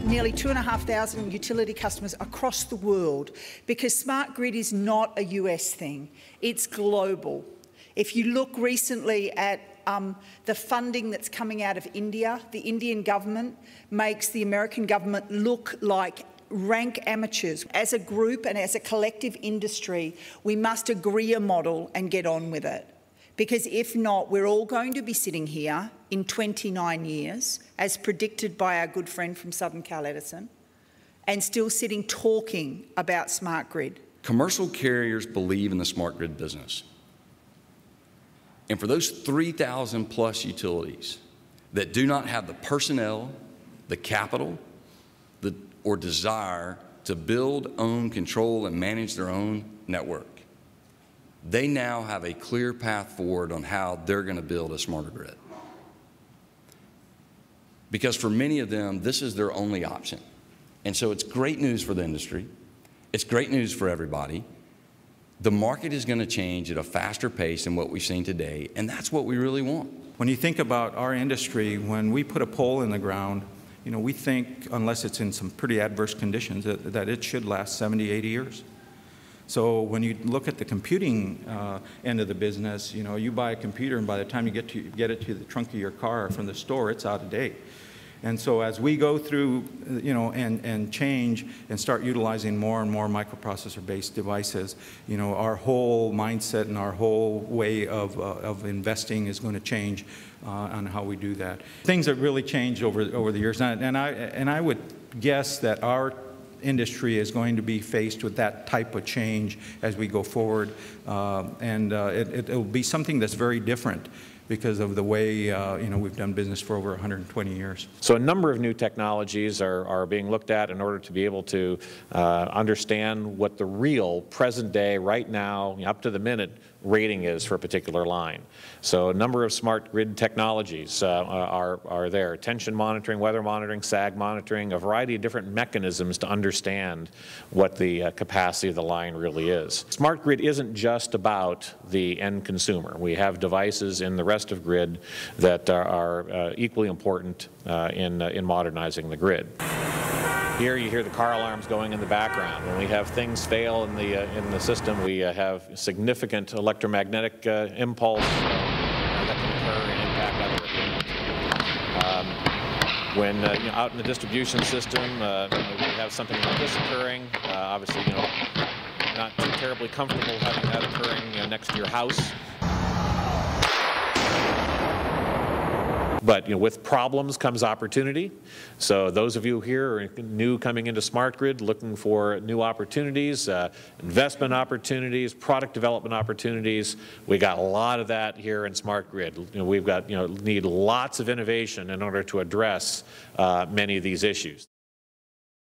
nearly 2,500 utility customers across the world, because smart grid is not a US thing, it's global. If you look recently at the funding that's coming out of India, the Indian government makes the American government look like rank amateurs. As a group and as a collective industry, we must agree a model and get on with it. Because if not, we're all going to be sitting here in 29 years, as predicted by our good friend from Southern Cal Edison, and still sitting talking about smart grid. Commercial carriers believe in the smart grid business. And for those 3,000 plus utilities that do not have the personnel, the capital, or desire to build, own, control, and manage their own network, they now have a clear path forward on how they're going to build a smarter grid. Because for many of them, this is their only option. And so it's great news for the industry. It's great news for everybody. The market is going to change at a faster pace than what we've seen today, and that's what we really want. When you think about our industry, when we put a pole in the ground, you know, we think, unless it's in some pretty adverse conditions, that it should last 70, 80 years. So when you look at the computing end of the business, you know, you buy a computer and by the time you get it to the trunk of your car from the store, it's out of date. And so as we go through, you know, and change and start utilizing more and more microprocessor-based devices, you know, our whole mindset and our whole way of investing is going to change on how we do that. Things that really changed over the years, and I would guess that our industry is going to be faced with that type of change as we go forward, it'll be something that's very different because of the way you know, we've done business for over 120 years. So a number of new technologies are being looked at in order to be able to understand what the real present day, right now, up to the minute rating is for a particular line. So a number of smart grid technologies are there. Tension monitoring, weather monitoring, sag monitoring, a variety of different mechanisms to understand what the capacity of the line really is. Smart grid isn't just about the end consumer. We have devices in the rest of grid that are equally important in modernizing the grid. Here you hear the car alarms going in the background. When we have things fail in the system, we have significant electromagnetic impulse that can occur and impact other equipment. When you know, out in the distribution system, you know, we have something like this occurring. Obviously, you know, not too terribly comfortable having that occurring next to your house. But you know, with problems comes opportunity. So those of you here are new coming into smart grid, looking for new opportunities, investment opportunities, product development opportunities. We got a lot of that here in smart grid. You know, we've got, you know, need lots of innovation in order to address many of these issues.